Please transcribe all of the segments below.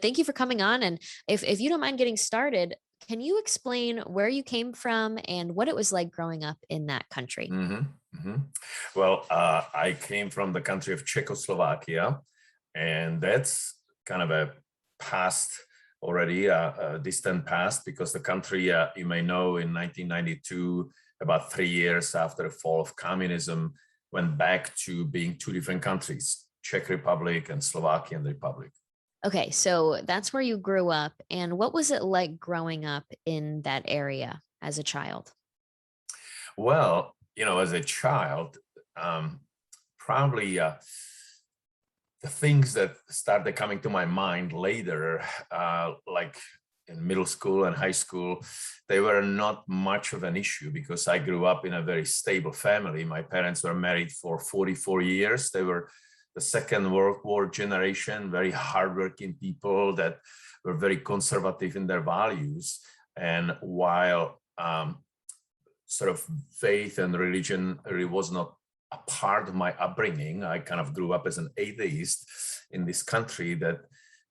thank you for coming on. And if you don't mind getting started, can you explain where you came from and what it was like growing up in that country? hmm hmm Well, I came from the country of Czechoslovakia, and that's kind of a past already, a distant past, because the country, you may know, in 1992, about 3 years after the fall of communism, went back to being two different countries, Czech Republic and Slovakian Republic. Okay, so that's where you grew up. And what was it like growing up in that area as a child? Well, as a child, probably the things that started coming to my mind later, like in middle school and high school, they were not much of an issue because I grew up in a very stable family. My parents were married for 44 years. They were the Second World War generation, very hardworking people that were very conservative in their values. And while sort of faith and religion really was not a part of my upbringing, I kind of grew up as an atheist in this country that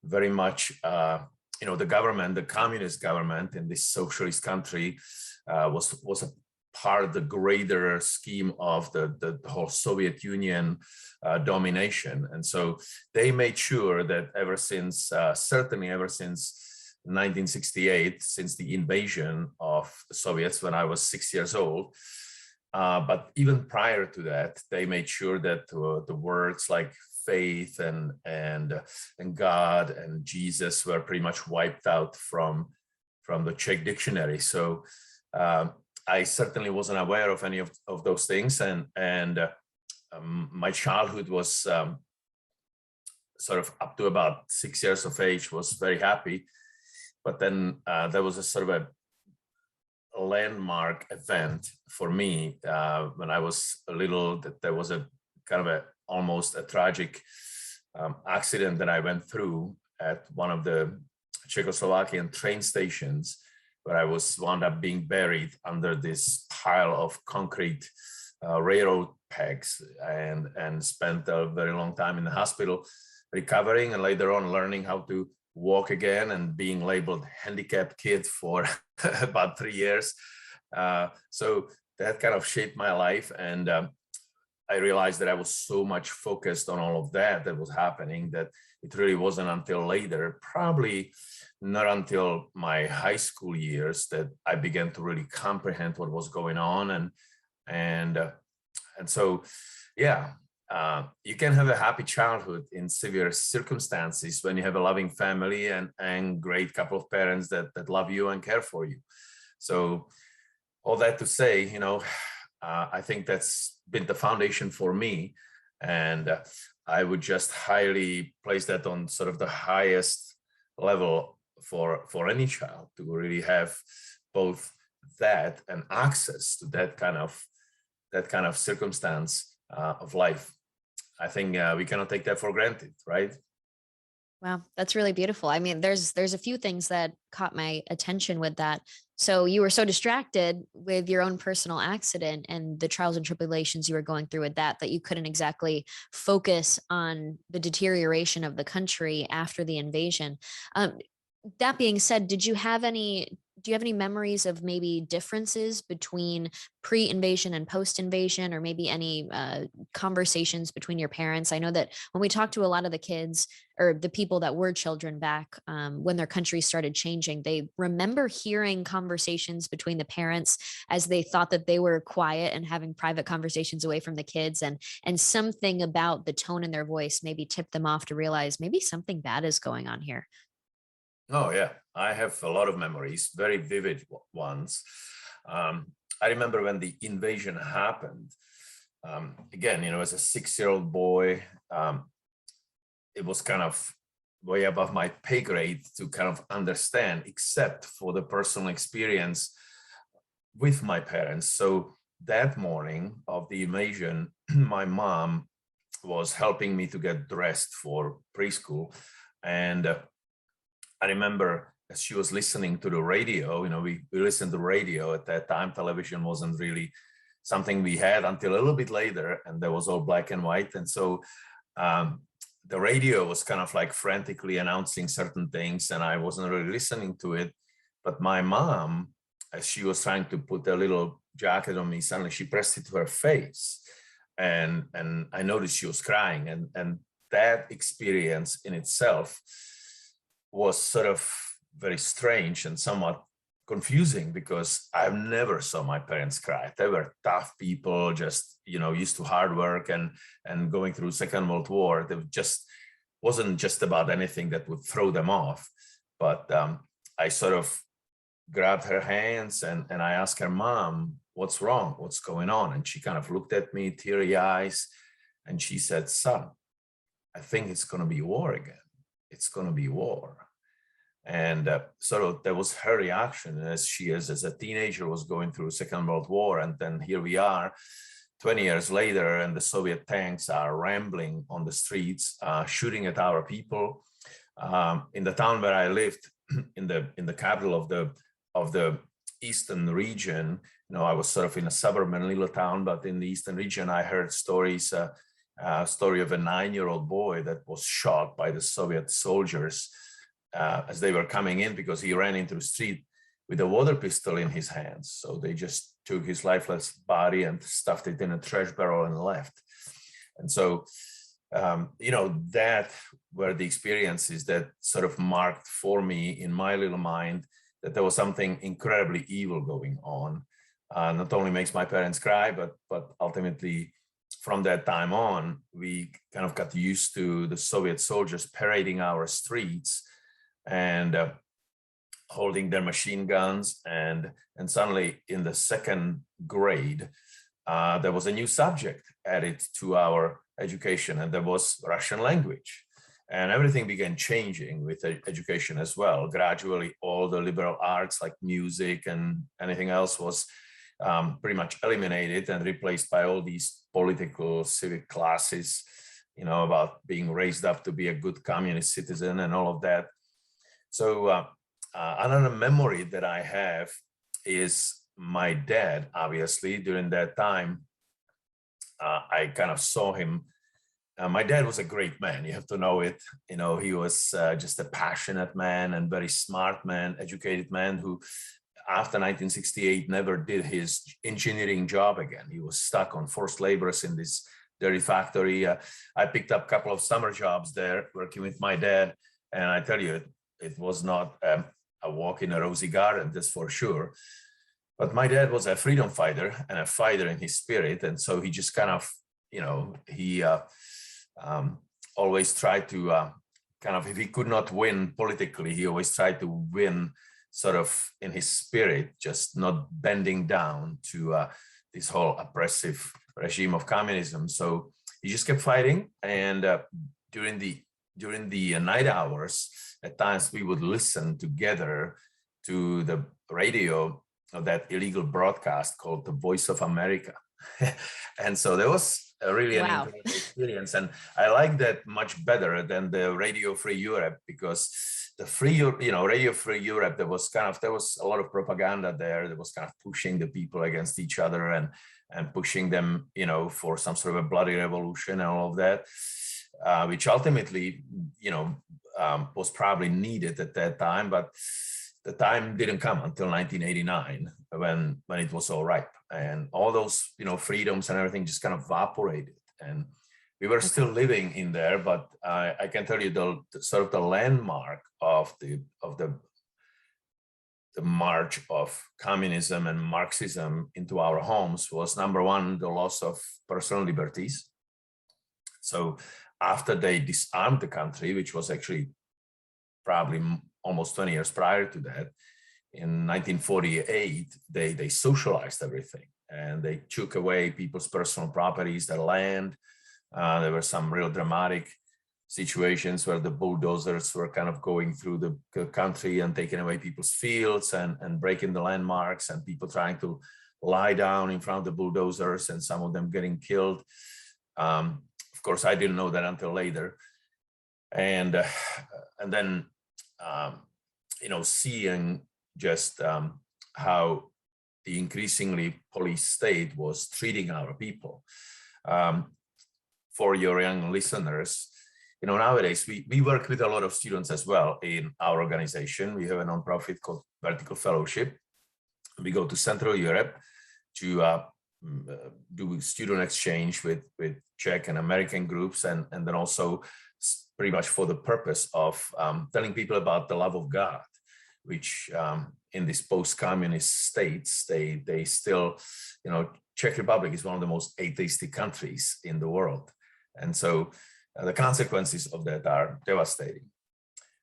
very much, the government, the communist government in this socialist country was a part of the greater scheme of the whole Soviet Union domination. And so they made sure that certainly ever since 1968, since the invasion of the Soviets when I was 6 years old, but even prior to that, they made sure that the words like faith and God and Jesus were pretty much wiped out from the Czech dictionary. So I certainly wasn't aware of any of those things, and my childhood was sort of up to about 6 years of age was very happy. But then there was a sort of a landmark event for me when I was little, that there was a kind of almost a tragic accident that I went through at one of the Czechoslovakian train stations, where I wound up being buried under this pile of concrete railroad pegs, and spent a very long time in the hospital recovering, and later on learning how to walk again and being labeled handicapped kid for about 3 years. So that kind of shaped my life. And I realized that I was so much focused on all of that was happening, that it really wasn't until later, probably not until my high school years, that I began to really comprehend what was going on. And so, yeah, you can have a happy childhood in severe circumstances when you have a loving family and great couple of parents that love you and care for you. So all that to say, I think that's been the foundation for me. And I would just highly place that on sort of the highest level for any child, to really have both that and access to that kind of circumstance of life. I think we cannot take that for granted, right? Wow, that's really beautiful. I mean, there's a few things that caught my attention with that. So you were so distracted with your own personal accident and the trials and tribulations you were going through with that you couldn't exactly focus on the deterioration of the country after the invasion. That being said, do you have any memories of maybe differences between pre-invasion and post-invasion, or maybe any conversations between your parents? I know that when we talk to a lot of the kids or the people that were children back when their country started changing, they remember hearing conversations between the parents as they thought that they were quiet and having private conversations away from the kids, and something about the tone in their voice maybe tipped them off to realize maybe something bad is going on here. Oh, yeah. I have a lot of memories, very vivid ones. I remember when the invasion happened. Again, as a 6-year-old boy, it was kind of way above my pay grade to kind of understand, except for the personal experience with my parents. So that morning of the invasion, my mom was helping me to get dressed for preschool. And I remember as she was listening to the radio, we listened to radio at that time. Television wasn't really something we had until a little bit later, and there was all black and white. And so the radio was kind of like frantically announcing certain things, and I wasn't really listening to it. But my mom, as she was trying to put a little jacket on me, suddenly she pressed it to her face, and I noticed she was crying, and that experience in itself was sort of very strange and somewhat confusing, because I've never saw my parents cry. They were tough people, just, you know, used to hard work and going through Second World War. They just wasn't just about anything that would throw them off. But I sort of grabbed her hands and I asked her, "Mom, what's wrong? What's going on?" And she kind of looked at me, teary eyes, and she said, "Son, I think it's going to be war again. It's going to be war." And sort of that was her reaction as she, as a teenager, was going through Second World War. And then here we are 20 years later, and the Soviet tanks are rambling on the streets, shooting at our people. In the town where I lived, in the capital of the eastern region, you know, I was sort of in a suburban little town, but in the eastern region, I heard stories, story of a 9-year-old boy that was shot by the Soviet soldiers as they were coming in, because he ran into the street with a water pistol in his hands. So they just took his lifeless body and stuffed it in a trash barrel and left. And so, you know, that were the experiences that sort of marked for me in my little mind that there was something incredibly evil going on. Not only makes my parents cry, but ultimately from that time on, we kind of got used to the Soviet soldiers parading our streets and holding their machine guns. And suddenly in the second grade, there was a new subject added to our education, and there was Russian language. And everything began changing with education as well. Gradually, all the liberal arts like music and anything else was pretty much eliminated and replaced by all these political civic classes, you know, about being raised up to be a good communist citizen and all of that. So another memory that I have is my dad. Obviously, during that time, I kind of saw him. My dad was a great man. You have to know it. You know, he was just a passionate man and very smart man, educated man who, after 1968, never did his engineering job again. He was stuck on forced laborers in this dairy factory. I picked up a couple of summer jobs there working with my dad. And I tell you, it was not a walk in a rosy garden, that's for sure. But my dad was a freedom fighter and a fighter in his spirit. And so he just kind of, you know, he always tried to kind of, if he could not win politically, he always tried to win sort of in his spirit, just not bending down to this whole oppressive regime of communism. So he just kept fighting. And during the night hours, at times we would listen together to the radio of that illegal broadcast called The Voice of America. And so there was really an incredible experience. And I like that much better than the Radio Free Europe, because the Radio Free Europe, there was a lot of propaganda there. There was kind of pushing the people against each other and pushing them, you know, for some sort of a bloody revolution and all of that, which ultimately, you know, was probably needed at that time. But the time didn't come until 1989 when it was all ripe, and all those, you know, freedoms and everything just kind of evaporated, and we were still living in there. But I can tell you the sort of the landmark of the march of communism and Marxism into our homes was, number one, the loss of personal liberties. So after they disarmed the country, which was actually probably almost 20 years prior to that, in 1948, they socialized everything, and they took away people's personal properties, their land. There were some real dramatic situations where the bulldozers were kind of going through the country and taking away people's fields and breaking the landmarks, and people trying to lie down in front of the bulldozers, and some of them getting killed. Of course, I didn't know that until later. And then, you know, seeing just how the increasingly police state was treating our people. For your young listeners, nowadays we work with a lot of students as well in our organization. We have a nonprofit called Vertical Fellowship. We go to Central Europe to do student exchange with Czech and American groups, and then also pretty much for the purpose of telling people about the love of God, which in these post-communist states, they still, Czech Republic is one of the most atheistic countries in the world. And so the consequences of that are devastating.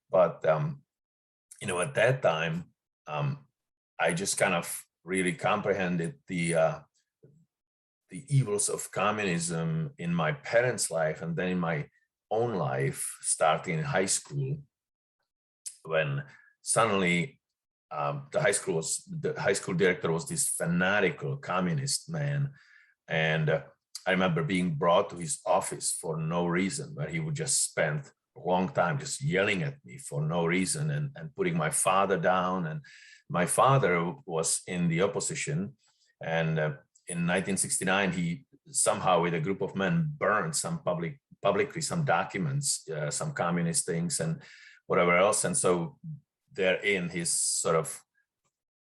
But, at that time, I just kind of really comprehended the evils of communism in my parents' life and then in my own life, starting in high school, when suddenly the high school director was this fanatical communist man. And I remember being brought to his office for no reason, where he would just spend a long time just yelling at me for no reason and putting my father down. And my father was in the opposition. And in 1969, he somehow with a group of men burned some publicly some documents, some communist things and whatever else. And so they're in his sort of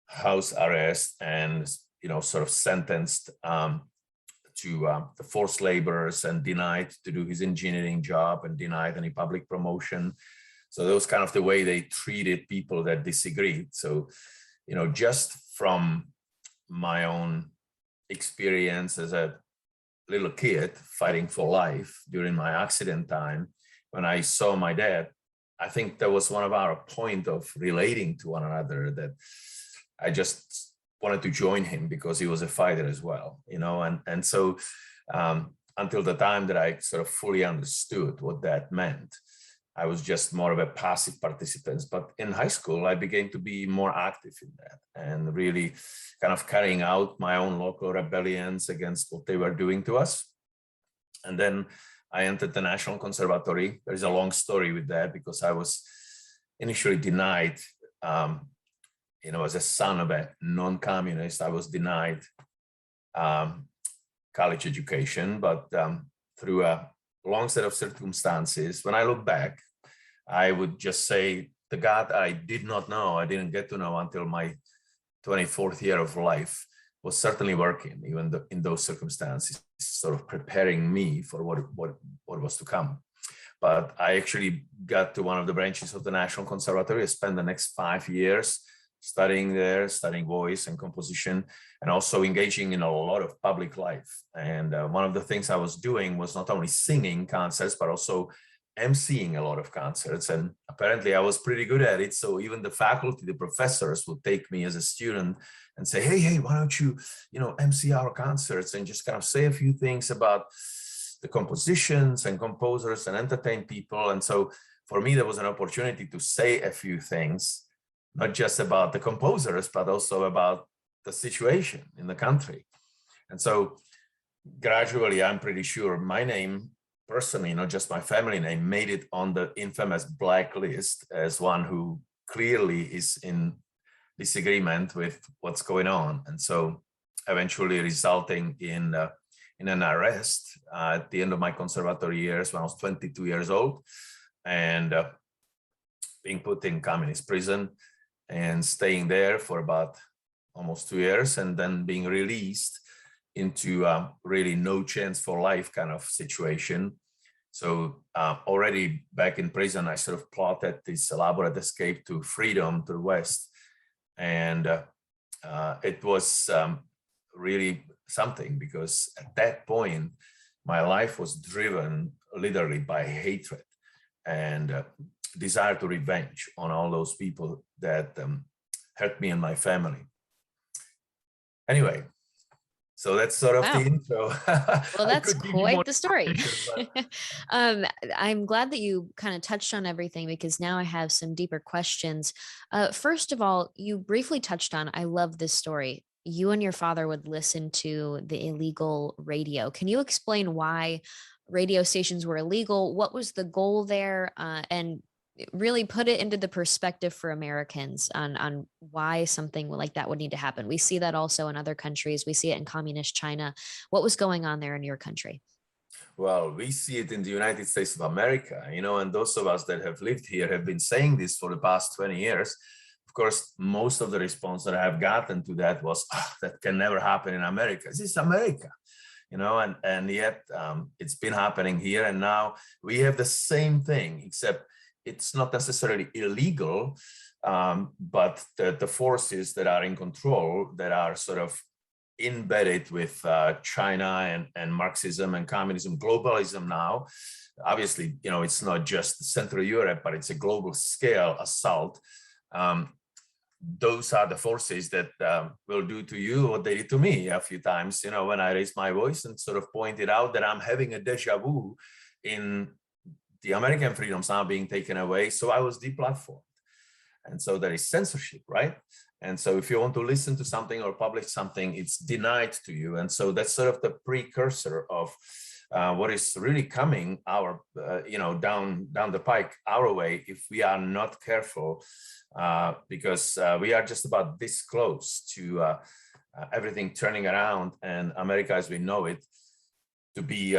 house arrest and, sort of sentenced to the forced labors and denied to do his engineering job and denied any public promotion. So that was kind of the way they treated people that disagreed. So, just from my own experience as a little kid fighting for life during my accident time, when I saw my dad, I think that was one of our point of relating to one another, that I just wanted to join him because he was a fighter as well, and so until the time that I sort of fully understood what that meant, I was just more of a passive participant. But in high school, I began to be more active in that and really kind of carrying out my own local rebellions against what they were doing to us. And then I entered the National Conservatory. There's a long story with that because I was initially denied, as a son of a non-communist, I was denied college education, but through a long set of circumstances, when I look back, I would just say the God I did not know, I didn't get to know until my 24th year of life, was certainly working, even in those circumstances, sort of preparing me for what was to come. But I actually got to one of the branches of the National Conservatory. I spent the next 5 years studying there, studying voice and composition, and also engaging in a lot of public life. And one of the things I was doing was not only singing concerts, but also emceeing a lot of concerts. And apparently I was pretty good at it. So even the faculty, the professors would take me as a student and say, hey, why don't you, MC our concerts and just kind of say a few things about the compositions and composers and entertain people. And so for me, there was an opportunity to say a few things, not just about the composers, but also about the situation in the country. And so gradually, I'm pretty sure my name personally, not just my family name, made it on the infamous blacklist as one who clearly is in disagreement with what's going on. And so eventually resulting in an arrest at the end of my conservatory years when I was 22 years old, and being put in communist prison and staying there for about almost 2 years, and then being released into really no chance for life kind of situation. So already back in prison, I sort of plotted this elaborate escape to freedom to the West. And it was really something, because at that point, my life was driven literally by hatred and desire to revenge on all those people that hurt me and my family. Anyway, so that's sort of the intro. Well, that's quite the story. I'm glad that you kind of touched on everything, because now I have some deeper questions. First of all, you briefly touched on, I love this story. You and your father would listen to the illegal radio. Can you explain why radio stations were illegal? What was the goal there? And really put it into the perspective for Americans on why something like that would need to happen. We see that also in other countries. We see it in communist China. What was going on there in your country? Well, we see it in the United States of America, and those of us that have lived here have been saying this for the past 20 years. Of course, most of the response that I have gotten to that was, that can never happen in America. This is America, and yet it's been happening here. And now we have the same thing, except it's not necessarily illegal, but the forces that are in control, that are sort of embedded with China and Marxism and communism, globalism now. Obviously, it's not just Central Europe, but it's a global scale assault. Those are the forces that will do to you what they did to me a few times, when I raised my voice and sort of pointed out that I'm having a deja vu in the American freedoms now being taken away. So I was deplatformed. And so there is censorship, right? And so if you want to listen to something or publish something, it's denied to you. And so that's sort of the precursor of what is really coming down the pike our way if we are not careful, because we are just about this close to everything turning around and America as we know it to be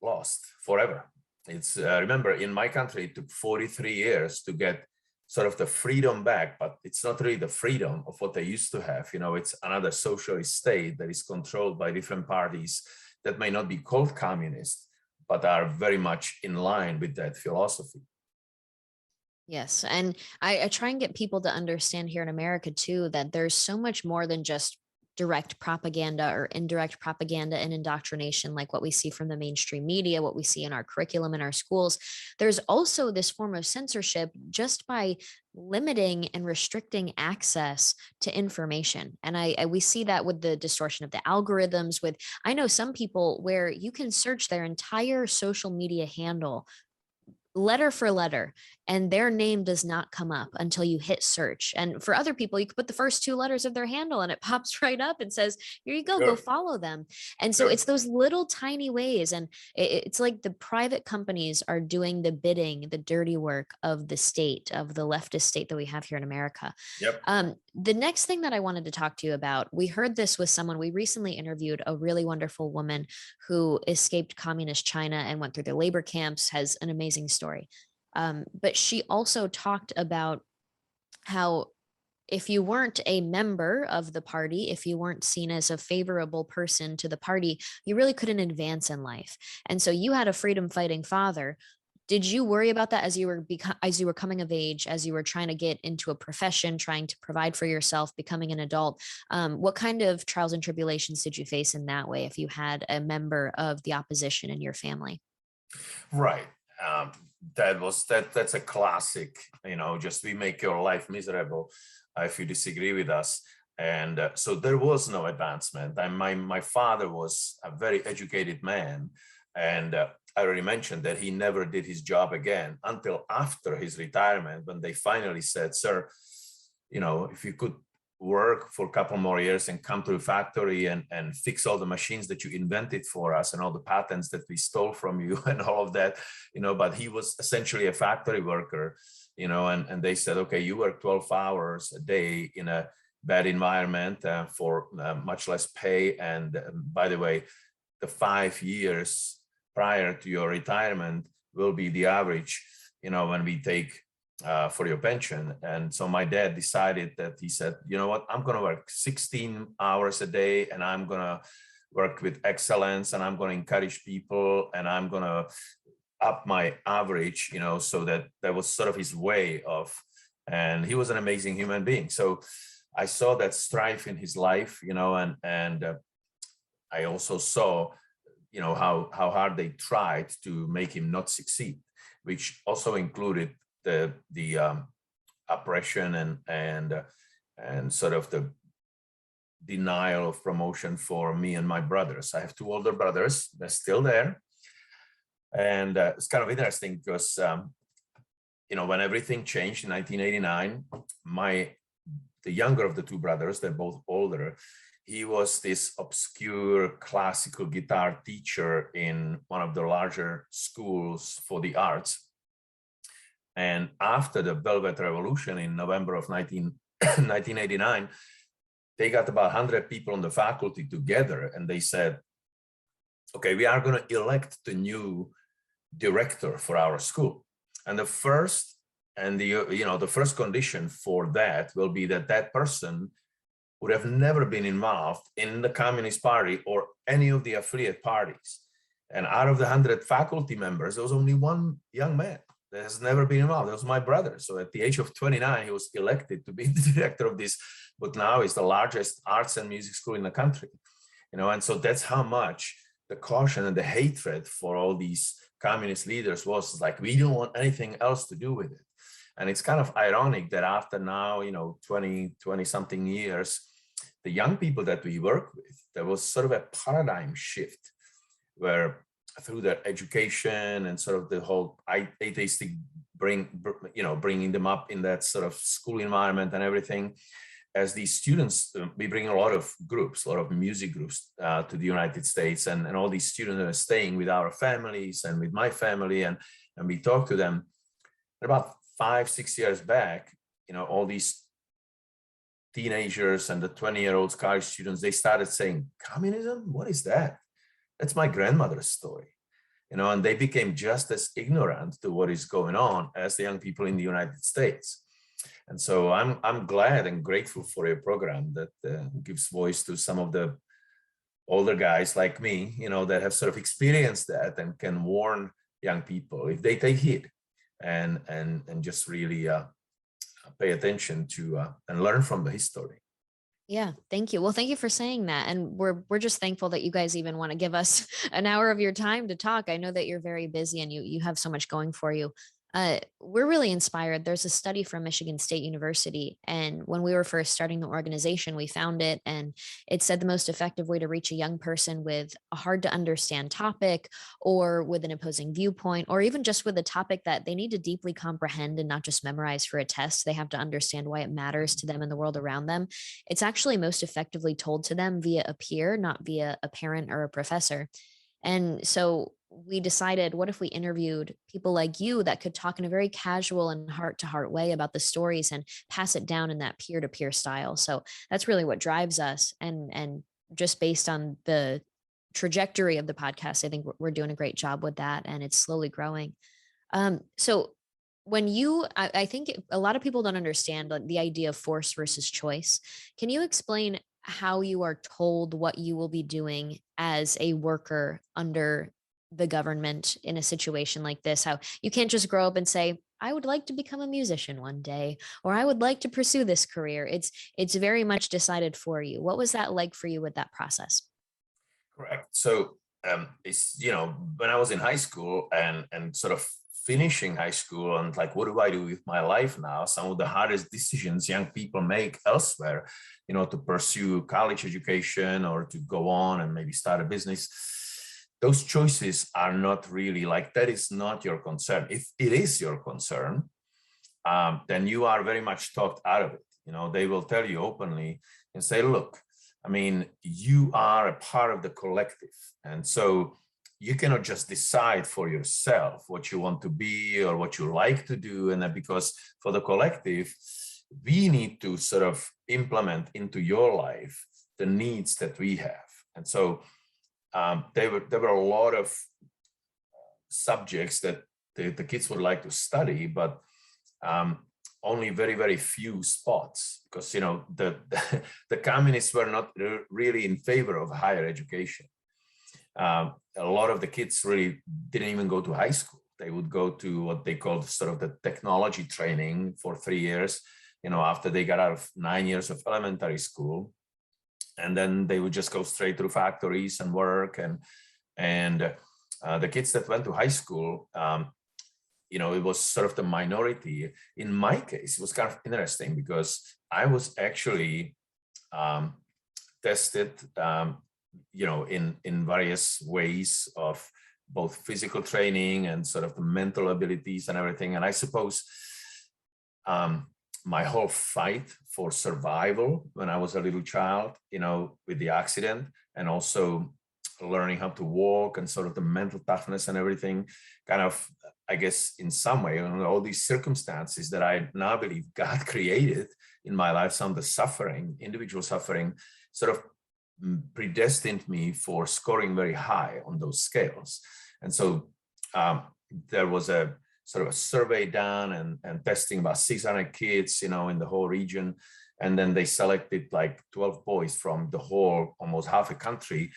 lost forever. It's remember, in my country, it took 43 years to get sort of the freedom back, but it's not really the freedom of what they used to have. It's another socialist state that is controlled by different parties that may not be called communist, but are very much in line with that philosophy. Yes. And I try and get people to understand here in America too, that there's so much more than just direct propaganda or indirect propaganda and indoctrination, like what we see from the mainstream media, what we see in our curriculum in our schools. There's also this form of censorship just by limiting and restricting access to information. And we see that with the distortion of the algorithms. I know some people where you can search their entire social media handle letter for letter, and their name does not come up until you hit search. And for other people, you could put the first two letters of their handle and it pops right up and says, here you go, Sure. go follow them. And so it's those little tiny ways. And it's like the private companies are doing the bidding, the dirty work of the state, of the leftist state that we have here in America. Yep. The next thing that I wanted to talk to you about, we heard this with someone, we recently interviewed a really wonderful woman who escaped communist China and went through the labor camps, has an amazing story. But she also talked about how if you weren't a member of the party, if you weren't seen as a favorable person to the party, you really couldn't advance in life. And so you had a freedom fighting father. Did you worry about that as you were coming of age, as you were trying to get into a profession, trying to provide for yourself, becoming an adult? What kind of trials and tribulations did you face in that way if you had a member of the opposition in your family? Right. That's a classic, just we make your life miserable if you disagree with us. And so there was no advancement. My father was a very educated man. And I already mentioned that he never did his job again until after his retirement, when they finally said, sir, if you could work for a couple more years and come to the factory and fix all the machines that you invented for us and all the patents that we stole from you and all of that, but he was essentially a factory worker, and they said, okay, you work 12 hours a day in a bad environment for much less pay. And by the way, the 5 years prior to your retirement will be the average, when we take for your pension. And so my dad decided that he said, you know what, I'm going to work 16 hours a day and I'm going to work with excellence and I'm going to encourage people and I'm going to up my average, so that was sort of his way of, and he was an amazing human being. So I saw that strife in his life, and I also saw, how hard they tried to make him not succeed, which also included the oppression and sort of the denial of promotion for me and my brothers. I have two older brothers, they're still there. And it's kind of interesting because, when everything changed in 1989, the younger of the two brothers, they're both older, he was this obscure classical guitar teacher in one of the larger schools for the arts. And after the Velvet Revolution in November of 1989, they got about 100 people on the faculty together and they said, okay, we are going to elect the new director for our school. And the first condition for that will be that that person would have never been involved in the Communist Party or any of the affiliate parties. And out of the 100 faculty members, there was only one young man that has never been involved. That was my brother. So at the age of 29, he was elected to be the director of this, but now is the largest arts and music school in the country. And so that's how much the caution and the hatred for all these communist leaders was like, we don't want anything else to do with it. And it's kind of ironic that after now, 20 something years, the young people that we work with, there was sort of a paradigm shift where through their education and sort of the whole atheistic bringing them up in that sort of school environment and everything, as these students, we bring a lot of groups, a lot of music groups to the United States, and all these students are staying with our families and with my family, and we talk to them. About 5-6 years back, all these teenagers and the 20-year-old college students, they started saying, communism, what is that? That's my grandmother's story. And they became just as ignorant to what is going on as the young people in the United States. And so I'm glad and grateful for your program that gives voice to some of the older guys like me, that have sort of experienced that and can warn young people if they take heed and just really pay attention to and learn from the history. Yeah, thank you. Well, thank you for saying that. And we're just thankful that you guys even want to give us an hour of your time to talk. I know that you're very busy and you have so much going for you. We're really inspired. There's a study from Michigan State University, and when we were first starting the organization, we found it, and it said the most effective way to reach a young person with a hard to understand topic or with an opposing viewpoint, or even just with a topic that they need to deeply comprehend and not just memorize for a test. They have to understand why it matters to them and the world around them. It's actually most effectively told to them via a peer, not via a parent or a professor. And so we decided, what if we interviewed people like you that could talk in a very casual and heart-to-heart way about the stories and pass it down in that peer-to-peer style? So that's really what drives us. And just based on the trajectory of the podcast, I think we're doing a great job with that, and it's slowly growing. So when I think a lot of people don't understand like the idea of force versus choice. Can you explain how you are told what you will be doing as a worker under the government in a situation like this? How you can't just grow up and say, I would like to become a musician one day, or I would like to pursue this career. It's very much decided for you. What was that like for you with that process? Correct. So it's, when I was in high school and sort of finishing high school and like, what do I do with my life now? Some of the hardest decisions young people make elsewhere, to pursue college education or to go on and maybe start a business. Those choices are not really like, that is not your concern. If it is your concern, then you are very much talked out of it. They will tell you openly and say, look, I mean, you are a part of the collective. And so you cannot just decide for yourself what you want to be or what you like to do. And then because for the collective, we need to sort of implement into your life the needs that we have. And so there were a lot of subjects that the kids would like to study, but only very, very few spots, because the communists were not really in favor of higher education. A lot of the kids really didn't even go to high school. They would go to what they called sort of the technology training for 3 years, after they got out of 9 years of elementary school. And then they would just go straight through factories and work. And the kids that went to high school, it was sort of the minority. In my case, it was kind of interesting because I was actually tested, in various ways of both physical training and sort of the mental abilities and everything. And I suppose my whole fight for survival when I was a little child, with the accident, and also learning how to walk and sort of the mental toughness and everything, kind of, I guess, in some way, all these circumstances that I now believe God created in my life, some of the suffering, individual suffering, sort of predestined me for scoring very high on those scales. And so there was a sort of a survey done and testing about 600 kids, in the whole region. And then they selected like 12 boys from the whole, almost half a country,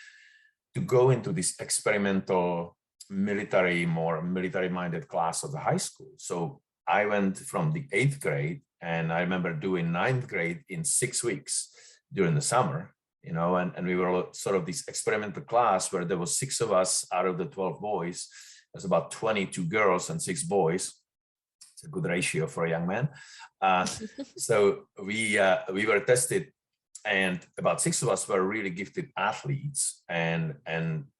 to go into this experimental more military-minded class of the high school. So I went from the 8th grade, and I remember doing 9th grade in 6 weeks during the summer, and we were sort of this experimental class where there was 6 of us out of the 12 boys. There's about 22 girls and 6 boys. It's a good ratio for a young man. So we were tested, and about 6 of us were really gifted athletes, and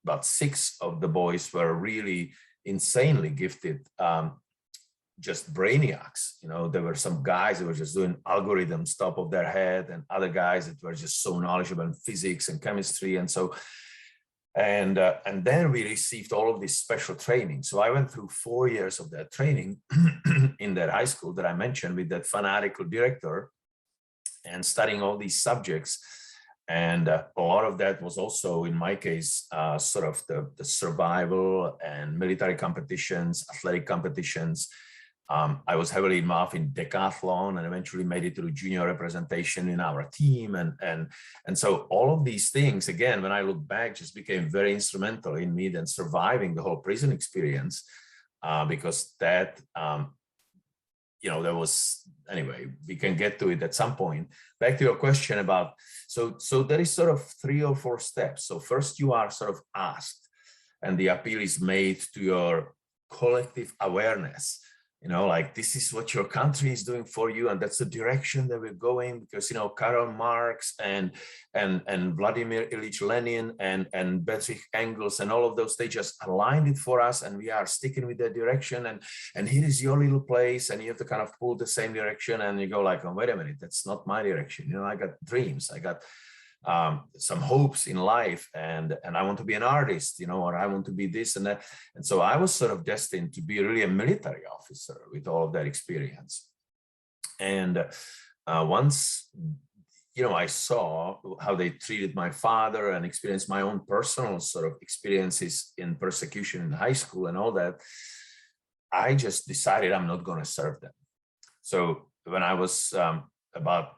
about 6 of the boys were really insanely gifted, just brainiacs. There were some guys that were just doing algorithms top of their head, and other guys that were just so knowledgeable in physics and chemistry. And so, and then we received all of this special training. So I went through 4 years of that training in that high school that I mentioned, with that fanatical director, and studying all these subjects. And a lot of that was also, in my case, sort of the survival and military competitions, athletic competitions. I was heavily involved in decathlon, and eventually made it to junior representation in our team. And so all of these things, again, when I look back, just became very instrumental in me then surviving the whole prison experience, because that, there was, anyway, we can get to it at some point. Back to your question about, so there is sort of 3 or 4 steps. So first you are sort of asked, and the appeal is made to your collective awareness, like, this is what your country is doing for you, and that's the direction that we're going, because Karl Marx and Vladimir Ilyich Lenin and Bedřich Engels and all of those, they just aligned it for us, and we are sticking with that direction, and here is your little place, and you have to kind of pull the same direction, and you go like, oh, wait a minute, that's not my direction. I got dreams, I got some hopes in life, and I want to be an artist, or I want to be this and that. And so I was sort of destined to be really a military officer with all of that experience. And once, I saw how they treated my father and experienced my own personal sort of experiences in persecution in high school and all that, I just decided I'm not going to serve them. So when I was about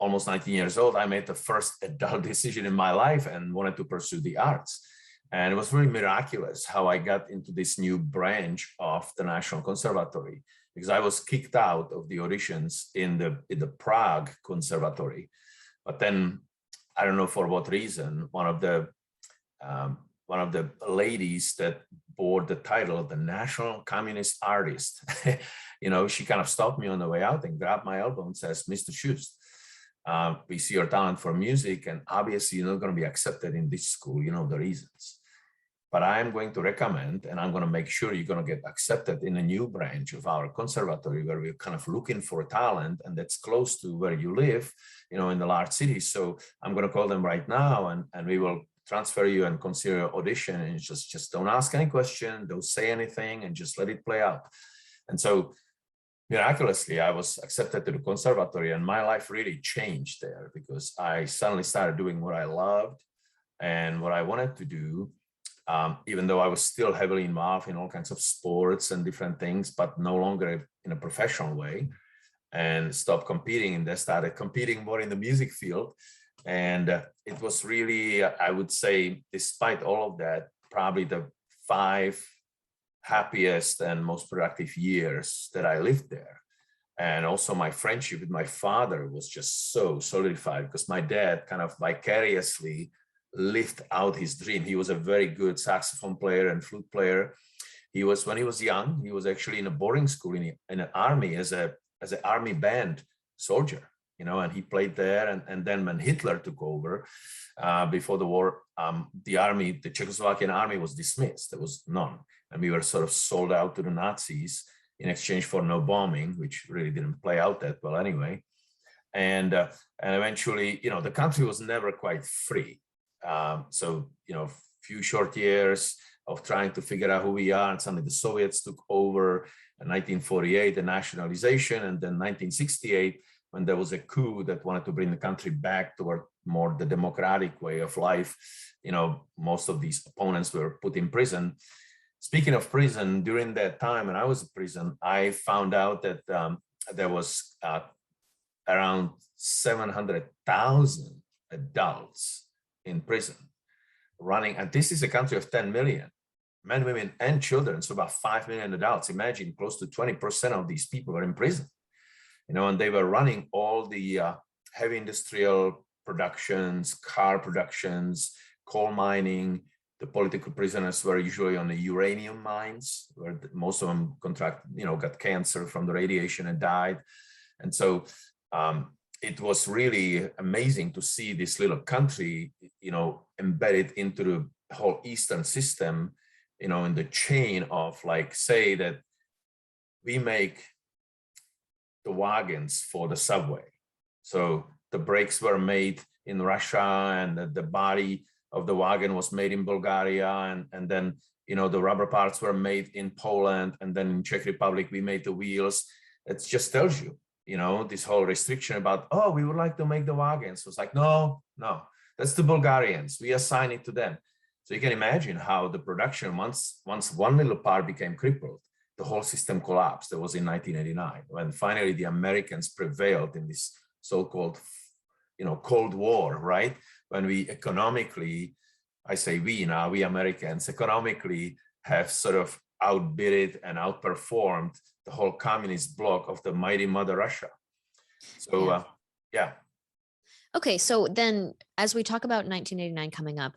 almost 19 years old, I made the first adult decision in my life and wanted to pursue the arts. And it was really miraculous how I got into this new branch of the National Conservatory, because I was kicked out of the auditions in the Prague Conservatory. But then, I don't know for what reason, one of the ladies that bore the title of the National Communist Artist, she kind of stopped me on the way out and grabbed my elbow and says, "Mr. Šust, we see your talent for music, and obviously you're not going to be accepted in this school, the reasons. But I'm going to recommend, and I'm going to make sure you're going to get accepted in a new branch of our conservatory, where we're kind of looking for talent, and that's close to where you live, in the large cities. So I'm going to call them right now, and we will transfer you and consider your audition, and just don't ask any question, don't say anything, and just let it play out." And so miraculously, I was accepted to the conservatory, and my life really changed there, because I suddenly started doing what I loved and what I wanted to do, even though I was still heavily involved in all kinds of sports and different things, but no longer in a professional way, and stopped competing, and then started competing more in the music field. And it was really, I would say, despite all of that, probably the 5 happiest and most productive years that I lived there. And also my friendship with my father was just so solidified, because my dad kind of vicariously lived out his dream. He was a very good saxophone player and flute player. When he was young, he was actually in a boarding school in an army as an army band soldier, and he played there. And then when Hitler took over before the war, the Czechoslovakian army was dismissed. There was none. And we were sort of sold out to the Nazis in exchange for no bombing, which really didn't play out that well anyway. And eventually, the country was never quite free. So, few short years of trying to figure out who we are, and suddenly the Soviets took over in 1948, the nationalization, and then 1968, when there was a coup that wanted to bring the country back toward more the democratic way of life, most of these opponents were put in prison. Speaking of prison, during that time when I was in prison, I found out that there was around 700,000 adults in prison running, and this is a country of 10 million men, women, and children, so about 5 million adults. Imagine close to 20% of these people were in prison, and they were running all the heavy industrial productions, car productions, coal mining. The political prisoners were usually on the uranium mines, where most of them got cancer from the radiation and died. And so it was really amazing to see this little country, embedded into the whole Eastern system, in the chain of, like, say that we make the wagons for the subway. So the brakes were made in Russia, and the body of the wagon was made in Bulgaria, and then the rubber parts were made in Poland, and then in Czech Republic we made the wheels. It just tells you, this whole restriction about, oh, we would like to make the wagons. So it's like, no, that's the Bulgarians. We assign it to them. So you can imagine how the production, once one little part became crippled, the whole system collapsed. That was in 1989, when finally the Americans prevailed in this so-called, Cold War, right? When we economically, I say we now, we Americans economically have sort of outbid it and outperformed the whole communist bloc of the mighty mother Russia. So, yeah. Okay, so then as we talk about 1989 coming up,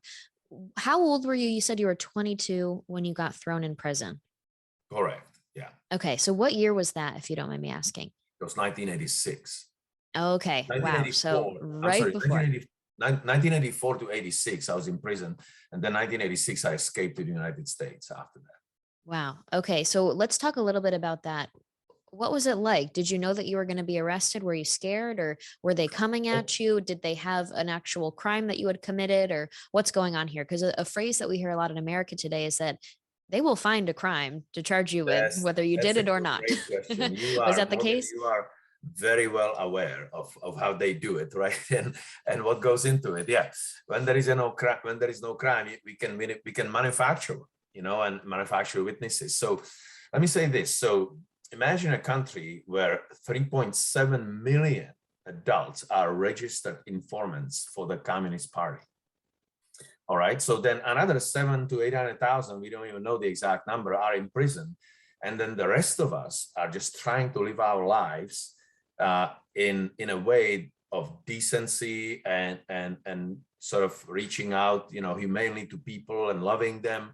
how old were you? You said you were 22 when you got thrown in prison. Correct, yeah. Okay, so what year was that, if you don't mind me asking? It was 1986. Okay, wow, so right before. 1984 to 86, I was in prison. And then 1986, I escaped to the United States after that. Wow. Okay. So let's talk a little bit about that. What was it like? Did you know that you were going to be arrested? Were you scared, or were they coming at you? Did they have an actual crime that you had committed, or what's going on here? Because a phrase that we hear a lot in America today is that they will find a crime to charge you with, whether you did it or not. Was that the case? You are very well aware of how they do it, right? And what goes into it. Yeah. When there is no crime, we can manufacture, and manufacture witnesses. So let me say this. So imagine a country where 3.7 million adults are registered informants for the Communist Party. All right. So then another 700,000 to 800,000, we don't even know the exact number, are in prison. And then the rest of us are just trying to live our lives in a way of decency and sort of reaching out, humanely to people and loving them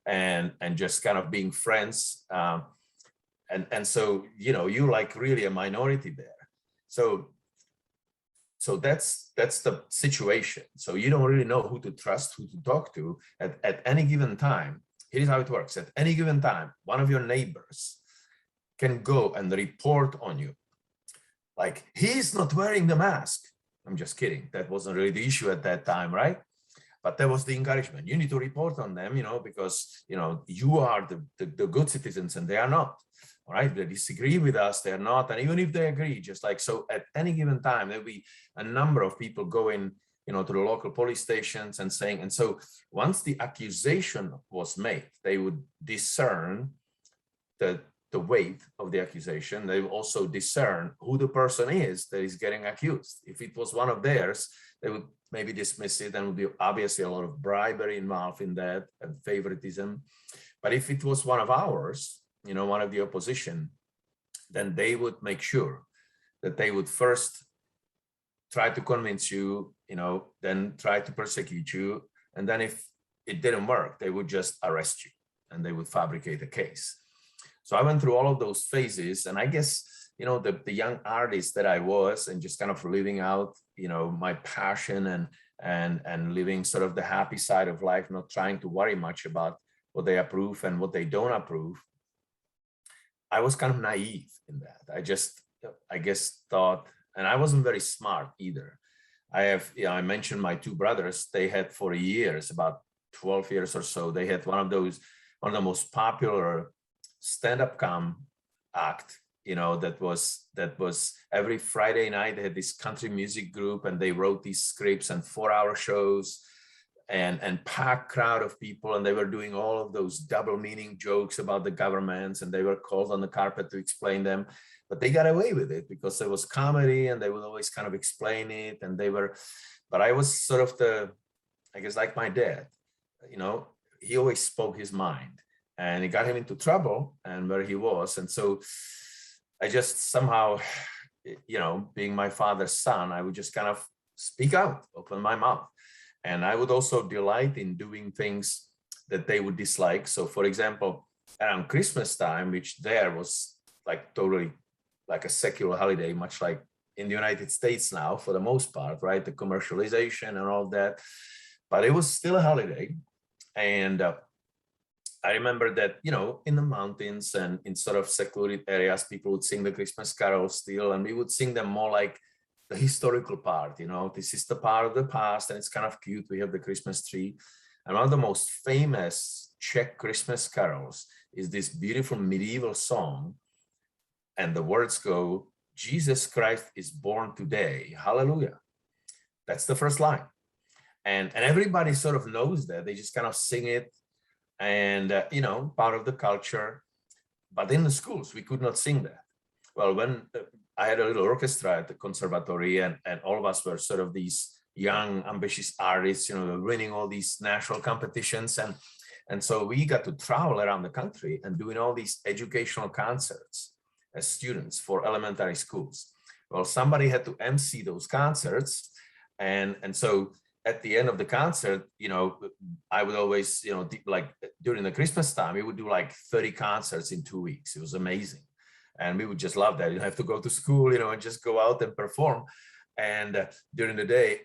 and just kind of being friends. And so, you're like really a minority there. So that's the situation. So you don't really know who to trust, who to talk to at any given time. Here's how it works. At any given time, one of your neighbors can go and report on you. Like, he's not wearing the mask. I'm just kidding. That wasn't really the issue at that time, right? But that was the encouragement. You need to report on them, because, you are the good citizens and they are not. All right, they disagree with us, they're not. And even if they agree, just like, so at any given time, there'll be a number of people going, to the local police stations and saying, and so once the accusation was made, they would discern the weight of the accusation. They will also discern who the person is that is getting accused. If it was one of theirs, they would maybe dismiss it, and would be obviously a lot of bribery involved in that and favoritism. But if it was one of ours, one of the opposition, then they would make sure that they would first try to convince you, then try to persecute you. And then if it didn't work, they would just arrest you and they would fabricate a case. So I went through all of those phases. And I guess, the young artist that I was, and just kind of living out, my passion and living sort of the happy side of life, not trying to worry much about what they approve and what they don't approve. I was kind of naive in that. I guess thought, and I wasn't very smart either. I mentioned my two brothers. They had for years, about 12 years or so, they had one of the most popular stand-up com act that was every Friday night. They had this country music group, and they wrote these scripts and 4-hour shows, and packed crowd of people, and they were doing all of those double meaning jokes about the governments, and they were called on the carpet to explain them, but they got away with it because there was comedy, and they would always kind of explain it, and but I was sort of I guess like my dad, he always spoke his mind, and it got him into trouble and where he was. And so I just somehow, being my father's son, I would just kind of speak out, open my mouth. And I would also delight in doing things that they would dislike. So for example, around Christmas time, which there was like totally like a secular holiday, much like in the United States now, for the most part, right? The commercialization and all that, but it was still a holiday. And I remember that, in the mountains and in sort of secluded areas, people would sing the Christmas carols still, and we would sing them more like the historical part. This is the part of the past, and it's kind of cute. We have the Christmas tree. And one of the most famous Czech Christmas carols is this beautiful medieval song. And the words go, "Jesus Christ is born today. Hallelujah." That's the first line. And everybody sort of knows that. They just kind of sing it, and, part of the culture. But in the schools, we could not sing that. Well, when I had a little orchestra at the conservatory, and all of us were sort of these young, ambitious artists, winning all these national competitions. And so we got to travel around the country and doing all these educational concerts as students for elementary schools. Well, somebody had to MC those concerts. And so at the end of the concert, I would always, like during the Christmas time, we would do like 30 concerts in 2 weeks. It was amazing. And we would just love that. You have to go to school, and just go out and perform. And during the day,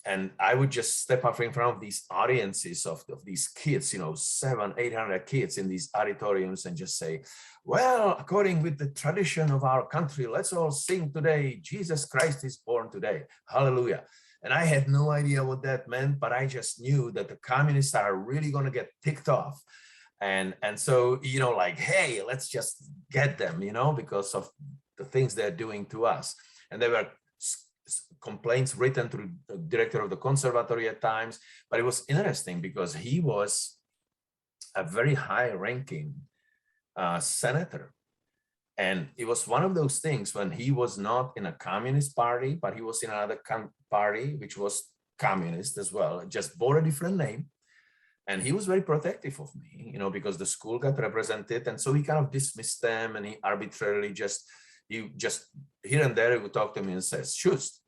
and I would just step up in front of these audiences of these kids, 700-800 kids in these auditoriums, and just say, "Well, according with the tradition of our country, let's all sing today. Jesus Christ is born today. Hallelujah." And I had no idea what that meant, but I just knew that the communists are really going to get ticked off. And so, like, hey, let's just get them, because of the things they're doing to us. And there were complaints written to the director of the conservatory at times, but it was interesting because he was a very high-ranking senator. And it was one of those things when he was not in a communist party, but he was in another party, which was communist as well, just bore a different name. And he was very protective of me, because the school got represented. And so he kind of dismissed them, and he arbitrarily just here and there, he would talk to me and says, "Šust,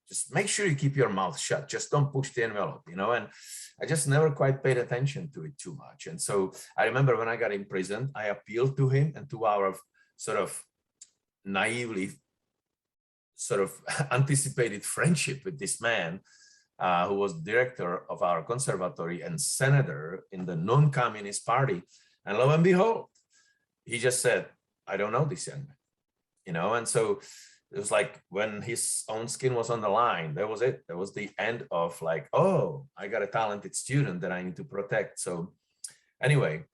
just make sure you keep your mouth shut. Just don't push the envelope," and I just never quite paid attention to it too much. And so I remember when I got imprisoned, I appealed to him and to our sort of naively sort of anticipated friendship with this man, who was director of our conservatory and senator in the non-communist party. And lo and behold, he just said, "I don't know this young man," and so it was like when his own skin was on the line, that was it. That was the end of like, oh, I got a talented student that I need to protect. So anyway,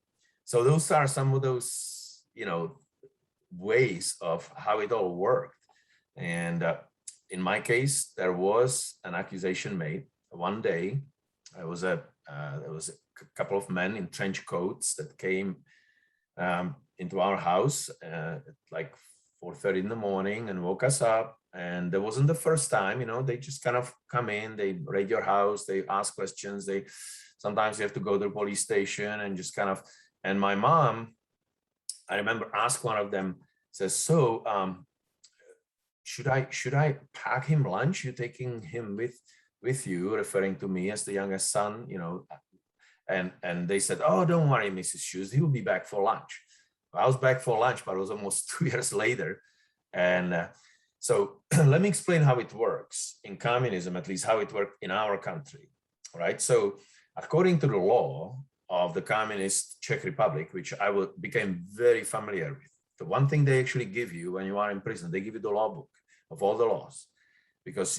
so those are some of those, ways of how it all worked. And in my case, there was an accusation made. One day, there was a couple of men in trench coats that came into our house at like 4:30 in the morning and woke us up. And that wasn't the first time, they just kind of come in, they raid your house, they ask questions. Sometimes you have to go to the police station and just kind of, and my mom, I remember asked one of them, says, "So, should I pack him lunch? You taking him with you," referring to me as the youngest son, and they said, "Oh, don't worry, Mrs. Šust, he will be back for lunch." I was back for lunch, but it was almost 2 years later. And so let me explain how it works in communism, at least how it worked in our country, right? So according to the law of the communist Czech Republic, which I became very familiar with, the one thing they actually give you when you are in prison, they give you the law book of all the laws, because,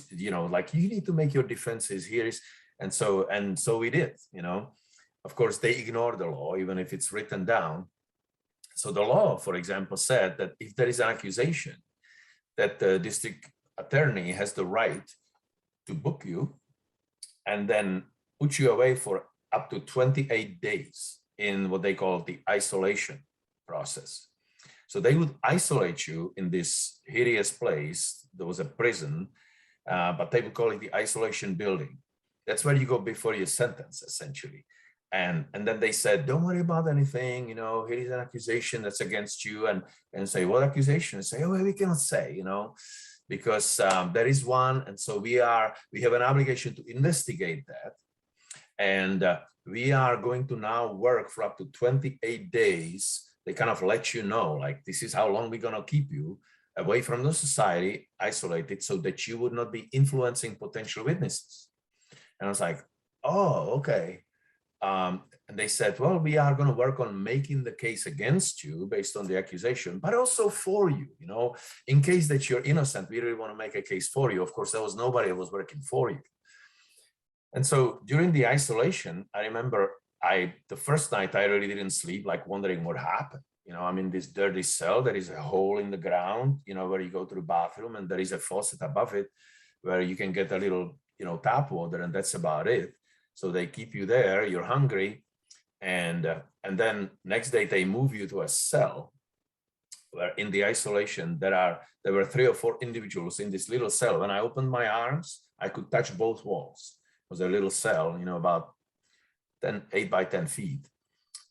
like you need to make your defenses here is, and so we did, Of course, they ignore the law, even if it's written down. So the law, for example, said that if there is an accusation, that the district attorney has the right to book you and then put you away for up to 28 days in what they call the isolation process. So they would isolate you in this hideous place. There was a prison, but they would call it the isolation building. That's where you go before your sentence, essentially. And then they said, don't worry about anything, you know, here is an accusation that's against you. And say, what accusation? And say, oh, we cannot say, you know, because there is one. And so we have an obligation to investigate that. And we are going to now work for up to 28 days. They kind of let you know, like, this is how long we're going to keep you away from the society, isolated, so that you would not be influencing potential witnesses. And I was like, oh, okay. And they said, well, we are going to work on making the case against you based on the accusation, but also for you, you know, in case that you're innocent, we really want to make a case for you. Of course, there was nobody who was working for you. And so during the isolation, I remember the first night I really didn't sleep, like wondering what happened. You know, I'm in this dirty cell. There is a hole in the ground, you know, where you go to the bathroom, and there is a faucet above it where you can get a little, you know, tap water, and that's about it. So they keep you there, you're hungry. And then next day they move you to a cell where in the isolation, there were 3 or 4 individuals in this little cell. When I opened my arms, I could touch both walls. It was a little cell, you know, about 8 by 10 feet.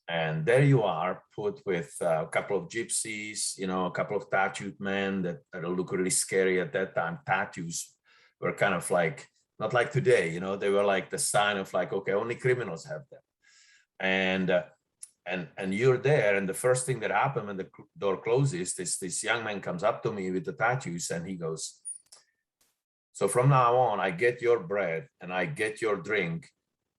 And there you are, put with a couple of gypsies, you know, a couple of tattooed men that look really scary at that time. Tattoos were kind of like, not like today, you know, they were like the sign of like, okay, only criminals have them. And you're there, and the first thing that happened when the door closes, this young man comes up to me with the tattoos, and he goes, so from now on, I get your bread and I get your drink,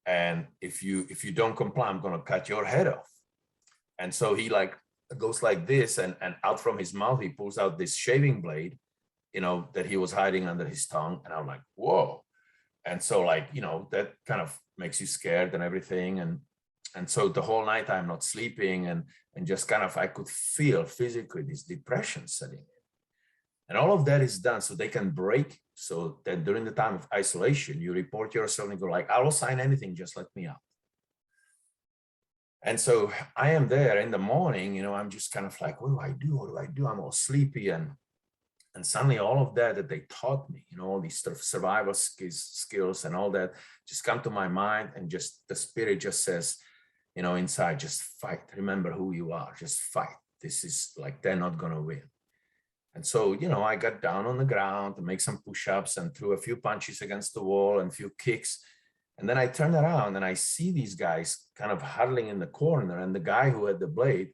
and if you don't comply, I'm going to cut your head off. And so he like goes like this, and out from his mouth he pulls out this shaving blade, you know, that he was hiding under his tongue. And I'm like, whoa. And so, like, you know, that kind of makes you scared and everything. And so the whole night I'm not sleeping, and just kind of, I could feel physically this depression setting in. And all of that is done so they can break, so that during the time of isolation, you report yourself and go like, I will sign anything, just let me out. And so I am there in the morning, you know, I'm just kind of like, what do I do? What do I do? I'm all sleepy. And suddenly all of that they taught me, you know, all these sort of survival skills and all that just come to my mind, and just the spirit just says, you know, inside, just fight. Remember who you are, just fight. This is like, they're not going to win. And so, you know, I got down on the ground to make some push-ups and threw a few punches against the wall and a few kicks. And then I turned around and I see these guys kind of huddling in the corner, and the guy who had the blade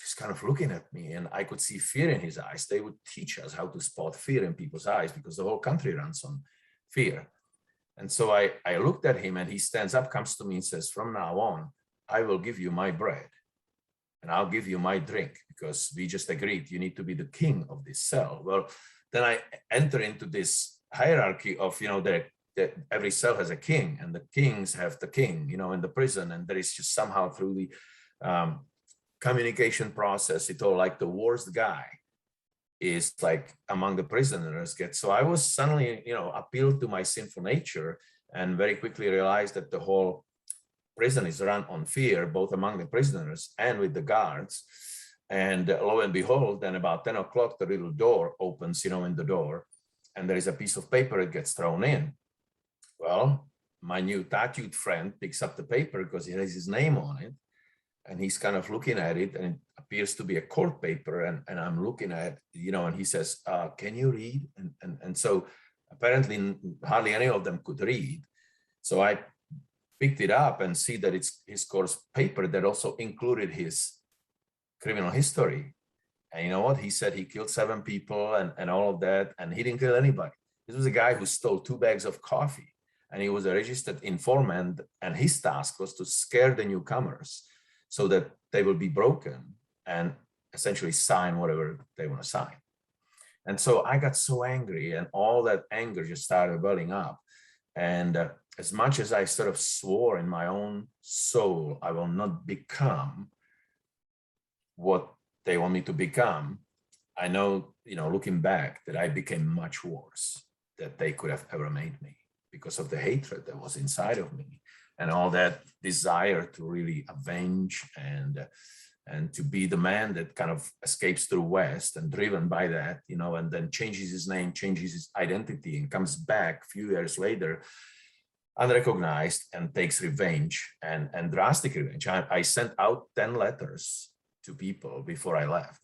just kind of looking at me, and I could see fear in his eyes. They would teach us how to spot fear in people's eyes, because the whole country runs on fear. And so I looked at him, and he stands up, comes to me and says, from now on, I will give you my bread and I'll give you my drink, because we just agreed you need to be the king of this cell. Well, then I enter into this hierarchy of, you know, that every cell has a king, and the kings have the king, you know, in the prison. And there is just somehow through the communication process, it's all like the worst guy is like among the prisoners gets. So I was suddenly, you know, appealed to my sinful nature, and very quickly realized that the whole prison is run on fear, both among the prisoners and with the guards. And lo and behold, then about 10 o'clock, the little door opens, you know, in the door, and there is a piece of paper that gets thrown in. Well, my new tattooed friend picks up the paper because he has his name on it. And he's kind of looking at it, and it appears to be a court paper. And I'm looking at, you know, and he says, can you read? And so apparently hardly any of them could read. So I picked it up and see that it's his course paper that also included his criminal history. And you know what? He said he killed 7 people and all of that, and he didn't kill anybody. This was a guy who stole 2 bags of coffee, and he was a registered informant, and his task was to scare the newcomers so that they will be broken and essentially sign whatever they want to sign. And so I got so angry, and all that anger just started welling up. And as much as I sort of swore in my own soul, I will not become what they want me to become, I know, looking back, that I became much worse than they could have ever made me, because of the hatred that was inside of me and all that desire to really avenge and to be the man that kind of escapes to the West and driven by that, and then changes his name, changes his identity, and comes back a few years later unrecognized and takes revenge, and drastic revenge. I sent out 10 letters to people before I left,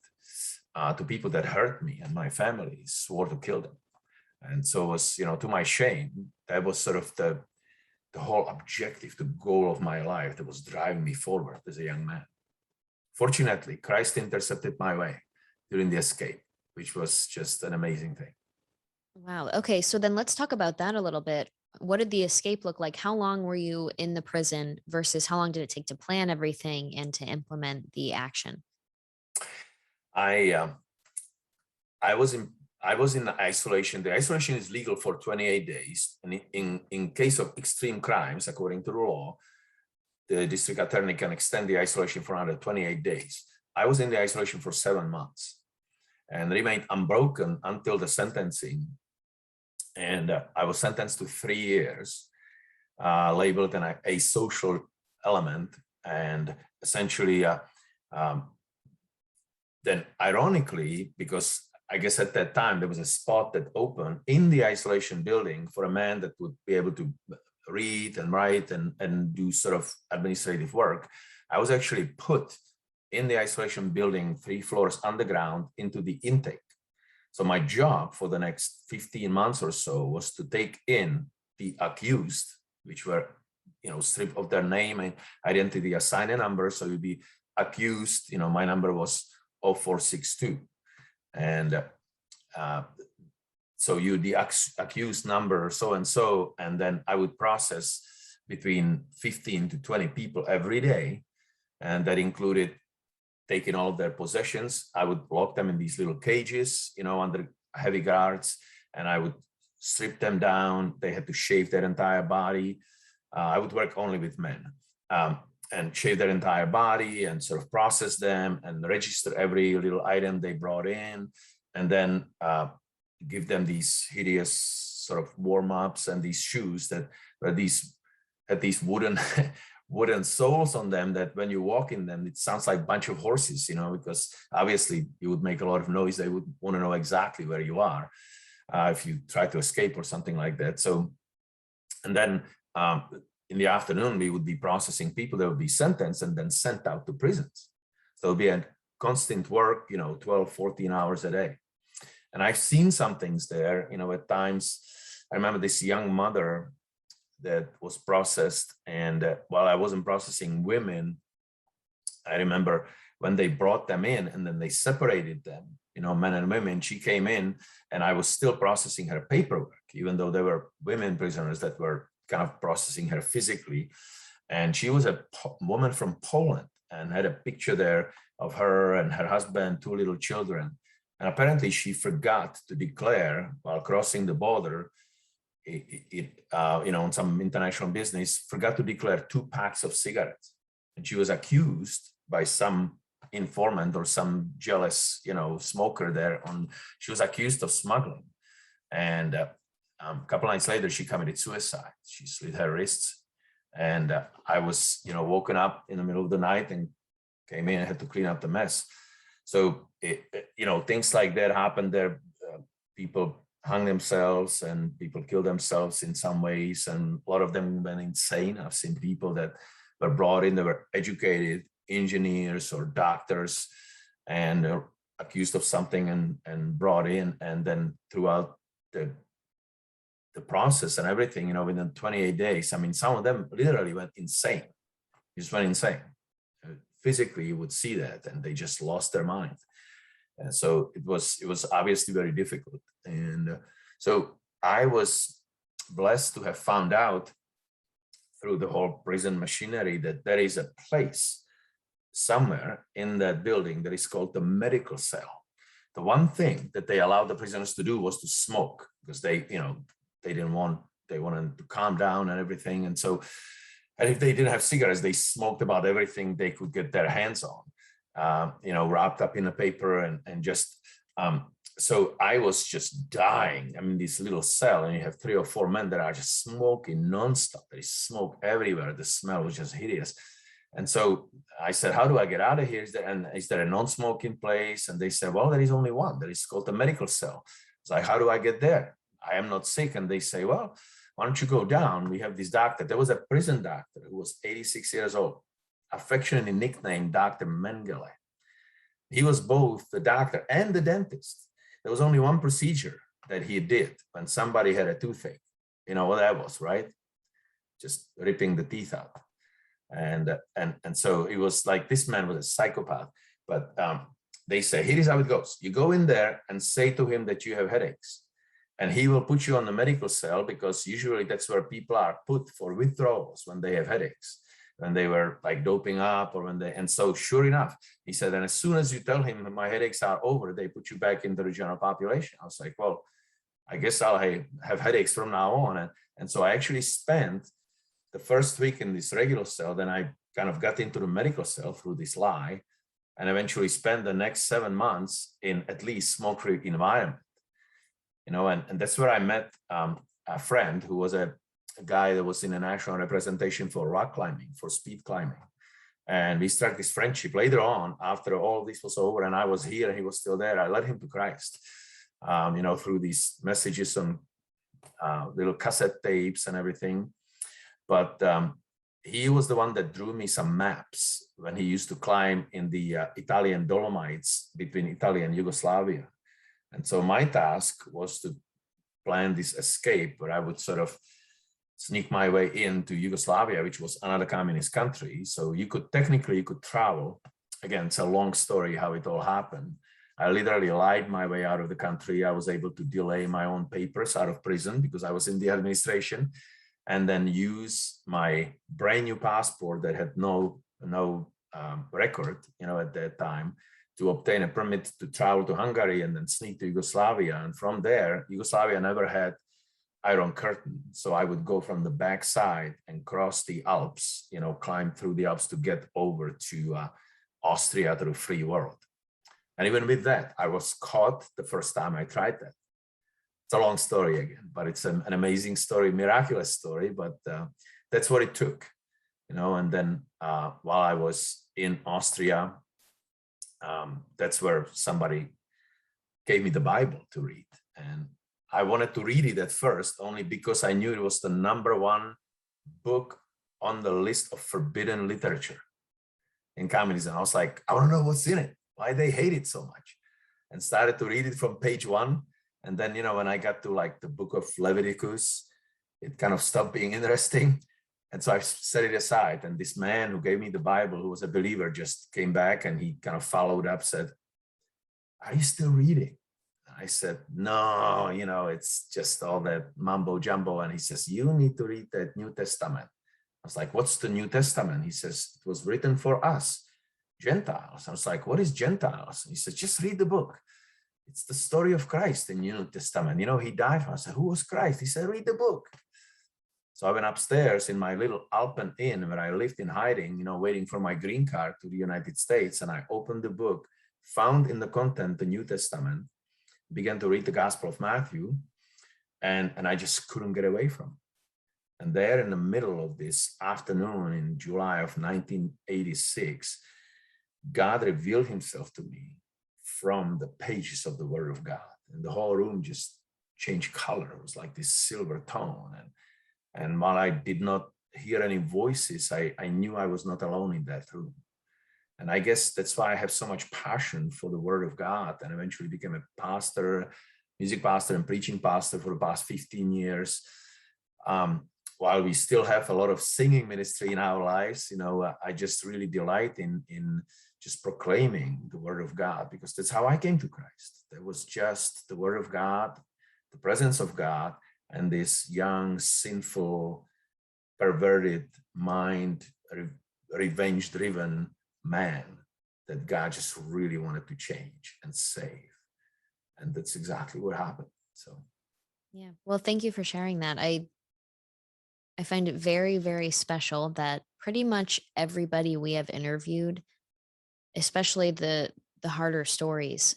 to people that hurt me and my family, swore to kill them. And so it was, to my shame, that was sort of the whole objective, the goal of my life that was driving me forward as a young man. Fortunately, Christ intercepted my way during the escape, which was just an amazing thing. Wow. Okay. So then let's talk about that a little bit. What did the escape look like? How long were you in the prison versus how long did it take to plan everything and to implement the action? I was in isolation. The isolation is legal for 28 days. And in case of extreme crimes, according to the law, the district attorney can extend the isolation for another 28 days. I was in the isolation for 7 months and remained unbroken until the sentencing. And I was sentenced to 3 years, labeled a social element. And essentially, then ironically, because I guess at that time there was a spot that opened in the isolation building for a man that would be able to read and write and do sort of administrative work, I was actually put in the isolation building 3 floors underground into the intake. So my job for the next 15 months or so was to take in the accused, which were, stripped of their name and identity, assign a number. So you'd be accused, my number was 0462. And so the accused number so-and-so, and then I would process between 15 to 20 people every day. And that included taking all of their possessions. I would lock them in these little cages, under heavy guards, and I would strip them down. They had to shave their entire body. I would work only with men, and shave their entire body and sort of process them and register every little item they brought in, and then give them these hideous sort of warm-ups and these shoes that had these wooden soles on them that when you walk in them, it sounds like a bunch of horses, because obviously you would make a lot of noise. They would want to know exactly where you are if you try to escape or something like that. So, and then in the afternoon, we would be processing people that would be sentenced and then sent out to prisons. So it would be a constant work, 12, 14 hours a day. And I've seen some things there, at times. I remember this young mother that was processed, and while I wasn't processing women, I remember when they brought them in and then they separated them, men and women, she came in and I was still processing her paperwork, even though there were women prisoners that were kind of processing her physically. And she was a woman from Poland and had a picture there of her and her husband, 2 little children. And apparently she forgot to declare while crossing the border, on some international business, forgot to declare 2 packs of cigarettes. And she was accused by some informant or some jealous, smoker there. She was accused of smuggling. And a couple nights later, she committed suicide. She slit her wrists. And I was, woken up in the middle of the night and came in and had to clean up the mess. So, things like that happened there. People hung themselves and people killed themselves in some ways. And a lot of them went insane. I've seen people that were brought in, that were educated engineers or doctors and accused of something and brought in. And then throughout the process and everything, within 28 days, I mean, some of them literally went insane, just went insane. Physically, you would see that, and they just lost their mind. And so it was obviously very difficult. And so I was blessed to have found out through the whole prison machinery that there is a place somewhere in that building that is called the medical cell. The one thing that they allowed the prisoners to do was to smoke, because they wanted to calm down and everything. And so, and if they didn't have cigarettes, they smoked about everything they could get their hands on. wrapped up in a paper and just, so I was just dying. I mean, this little cell, and you have 3 or 4 men that are just smoking nonstop. There is smoke everywhere. The smell was just hideous. And so I said, how do I get out of here? Is there a non-smoking place? And they said, well, there is only one. That is called the medical cell. It's like, how do I get there? I am not sick. And they say, well, why don't you go down? We have this doctor. There was a prison doctor who was 86 years old, affectionately nicknamed Dr. Mengele. He was both the doctor and the dentist. There was only one procedure that he did when somebody had a toothache. You know what that was, right? Just ripping the teeth out. And so it was like, this man was a psychopath. But they say, here is how it goes. You go in there and say to him that you have headaches, and he will put you on the medical cell, because usually that's where people are put for withdrawals when they have headaches, when they were like doping up, or and so sure enough, he said, and as soon as you tell him my headaches are over, they put you back into the general population. I was like, well, I guess I'll have headaches from now on. And so I actually spent the first week in this regular cell, then I kind of got into the medical cell through this lie, and eventually spent the next 7 months in at least smoke-free environment. And that's where I met a friend who was a guy that was in a national representation for rock climbing, for speed climbing. And we struck this friendship. Later on, after all this was over and I was here and he was still there, I led him to Christ, through these messages on little cassette tapes and everything. But he was the one that drew me some maps when he used to climb in the Italian Dolomites between Italy and Yugoslavia. And so my task was to plan this escape where I would sort of sneak my way into Yugoslavia, which was another communist country. So you could travel. Again, it's a long story how it all happened. I literally lied my way out of the country. I was able to delay my own papers out of prison because I was in the administration, and then use my brand new passport that had no record, at that time, to obtain a permit to travel to Hungary and then sneak to Yugoslavia. And from there, Yugoslavia never had Iron Curtain. So I would go from the backside and cross the Alps, climb through the Alps to get over to Austria, to the free world. And even with that, I was caught the first time I tried that. It's a long story again, but it's an amazing story, miraculous story, but that's what it took, and then while I was in Austria, that's where somebody gave me the Bible to read. And I wanted to read it at first only because I knew it was the #1 book on the list of forbidden literature in communism. I was like, I want to know what's in it, why they hate it so much, and started to read it from page 1. And then, when I got to like the book of Leviticus, it kind of stopped being interesting. And so I set it aside. And this man who gave me the Bible, who was a believer, just came back and he kind of followed up, said, are you still reading? And I said, no, it's just all that mumbo jumbo. And he says, you need to read that New Testament. I was like, what's the New Testament? He says, it was written for us, Gentiles. I was like, what is Gentiles? And he said, just read the book. It's the story of Christ in the New Testament. He died for us. I said, who was Christ? He said, read the book. So I went upstairs in my little Alpen inn where I lived in hiding, waiting for my green card to the United States. And I opened the book, found in the content the New Testament, began to read the Gospel of Matthew, and I just couldn't get away from it. And there in the middle of this afternoon in July of 1986, God revealed himself to me from the pages of the Word of God. And the whole room just changed color. It was like this silver tone. And while I did not hear any voices, I knew I was not alone in that room. And I guess that's why I have so much passion for the Word of God, and eventually became a pastor, music pastor and preaching pastor for the past 15 years. While we still have a lot of singing ministry in our lives, I just really delight in just proclaiming the Word of God, because that's how I came to Christ. There was just the Word of God, the presence of God, and this young, sinful, perverted mind, revenge-driven man that God just really wanted to change and save. And that's exactly what happened. So, yeah. Well, thank you for sharing that. I find it very, very special that pretty much everybody we have interviewed especially the harder stories.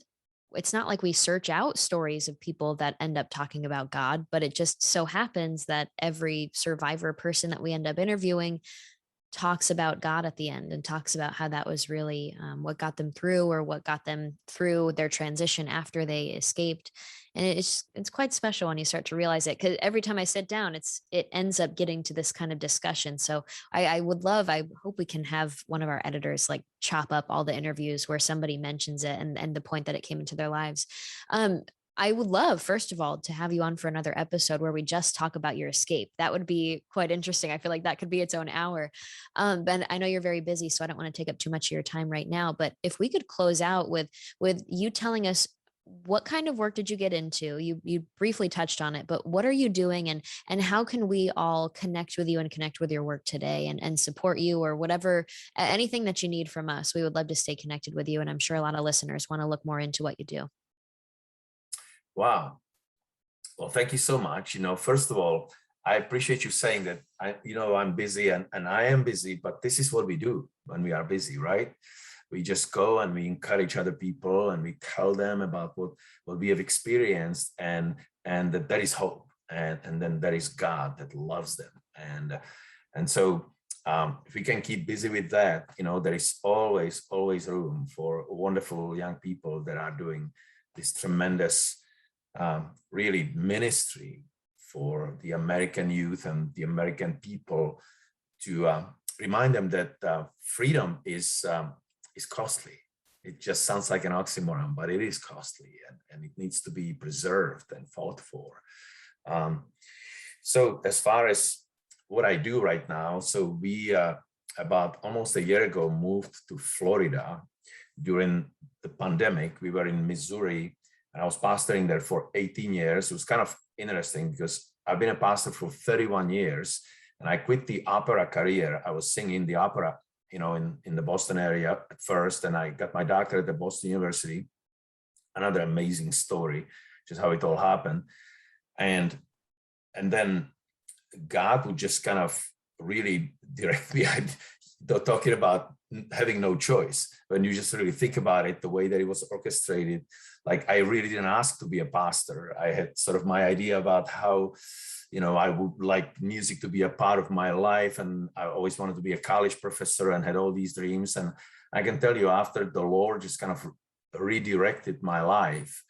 It's not like we search out stories of people that end up talking about God, but it just so happens that every survivor person that we end up interviewing talks about God at the end and talks about how that was really what got them through, or what got them through their transition after they escaped. And it's quite special when you start to realize it, because every time I sit down, it ends up getting to this kind of discussion. So I hope we can have one of our editors like chop up all the interviews where somebody mentions it, and the point that it came into their lives. Um, I would love, first of all, to have you on for another episode where we just talk about your escape. That would be quite interesting. I feel like that could be its own hour. Ben, I know you're very busy, so I don't want to take up too much of your time right now. But if we could close out with you telling us, what kind of work did you get into? You briefly touched on it, but what are you doing, and how can we all connect with you and connect with your work today, and support you, or whatever, anything that you need from us? We would love to stay connected with you, and I'm sure a lot of listeners want to look more into what you do. Wow. Well, thank you so much. First of all, I appreciate you saying that. I'm busy, and I am busy, but this is what we do when we are busy, right? We just go and we encourage other people, and we tell them about what we have experienced, and that there is hope, and then there is God that loves them. And so if we can keep busy with that, there is always room for wonderful young people that are doing this tremendous really ministry for the American youth and the American people, to remind them that freedom is costly. It just sounds like an oxymoron, but it is costly, and it needs to be preserved and fought for. So as far as what I do right now, so we about almost a year ago moved to Florida during the pandemic. We were in Missouri, and I was pastoring there for 18 years. It was kind of interesting because I've been a pastor for 31 years, and I quit the opera career. I was singing the opera, in the Boston area at first, and I got my doctorate at Boston University. Another amazing story, just how it all happened. And then God would just kind of really direct me, talking about having no choice. When you just really think about it, the way that it was orchestrated, like I really didn't ask to be a pastor. I had sort of my idea about how, I would like music to be a part of my life. And I always wanted to be a college professor and had all these dreams. And I can tell you, after the Lord just kind of redirected my life,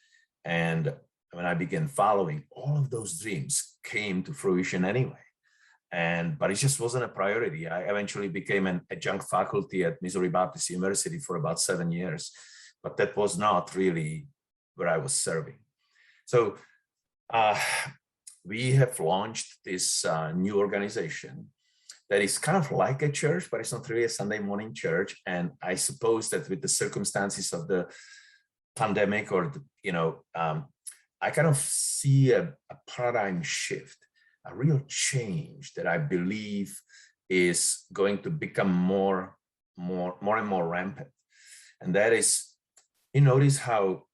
and when I began following, all of those dreams came to fruition anyway. But it just wasn't a priority. I eventually became an adjunct faculty at Missouri Baptist University for about 7 years, but that was not really where I was serving. So we have launched this new organization that is kind of like a church, but it's not really a Sunday morning church. And I suppose that with the circumstances of the pandemic, or I kind of see a paradigm shift, a real change that I believe is going to become more and more rampant. And that is, you notice how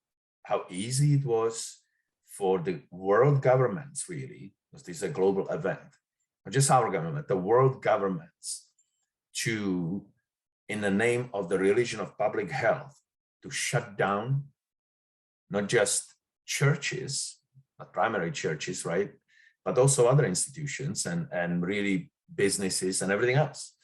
easy it was for the world governments, really, because this is a global event, not just our government, the world governments, to, in the name of the religion of public health, to shut down not just churches, not primary churches, right, but also other institutions and really businesses and everything else.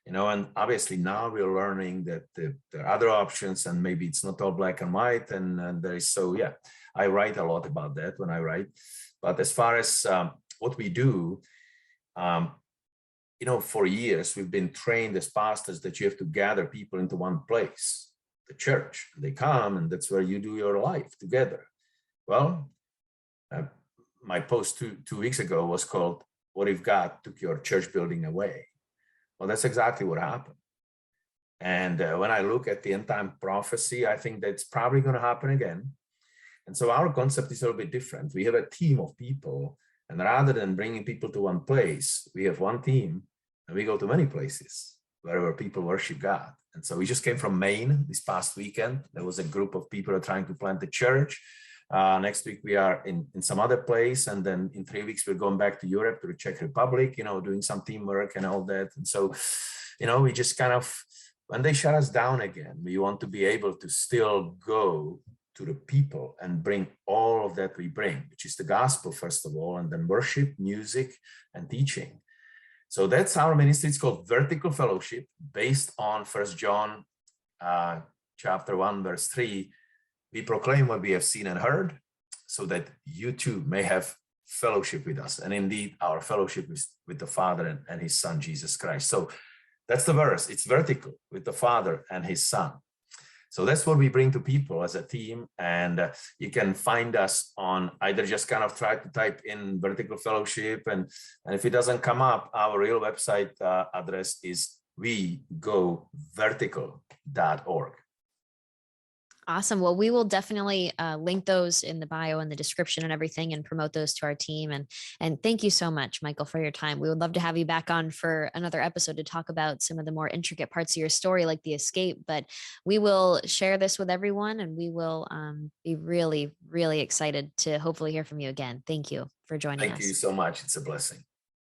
And obviously now we're learning that there are other options, and maybe it's not all black and white, and there is, so yeah, I write a lot about that when I write. But as far as what we do, for years we've been trained as pastors that you have to gather people into one place, the church. They come, and that's where you do your life together. Well, my post two weeks ago was called, "What if God took your church building away?" Well, that's exactly what happened. And when I look at the end time prophecy, I think that's probably going to happen again. And so our concept is a little bit different. We have a team of people, and rather than bringing people to one place, we have one team, and we go to many places wherever people worship God. And so we just came from Maine this past weekend. There was a group of people trying to plant a church. Next week we are in some other place, and then in 3 weeks we're going back to Europe, to the Czech Republic, doing some teamwork and all that. And so, we just kind of when they shut us down again, we want to be able to still go to the people and bring all of that we bring, which is the gospel, first of all, and then worship, music, and teaching. So that's our ministry. It's called Vertical Fellowship, based on 1 John chapter 1, verse 3. We proclaim what we have seen and heard, so that you too may have fellowship with us. And indeed, our fellowship is with the Father and his Son, Jesus Christ. So that's the verse. It's vertical, with the Father and his Son. So that's what we bring to people as a team. And you can find us on either just kind of try to type in Vertical Fellowship. And if it doesn't come up, our real website address is wegovertical.org. Awesome. Well, we will definitely link those in the bio and the description and everything, and promote those to our team. And thank you so much, Michael, for your time. We would love to have you back on for another episode to talk about some of the more intricate parts of your story, like the escape. But we will share this with everyone, and we will be really, really excited to hopefully hear from you again. Thank you for joining us. Thank you so much. It's a blessing.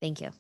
Thank you.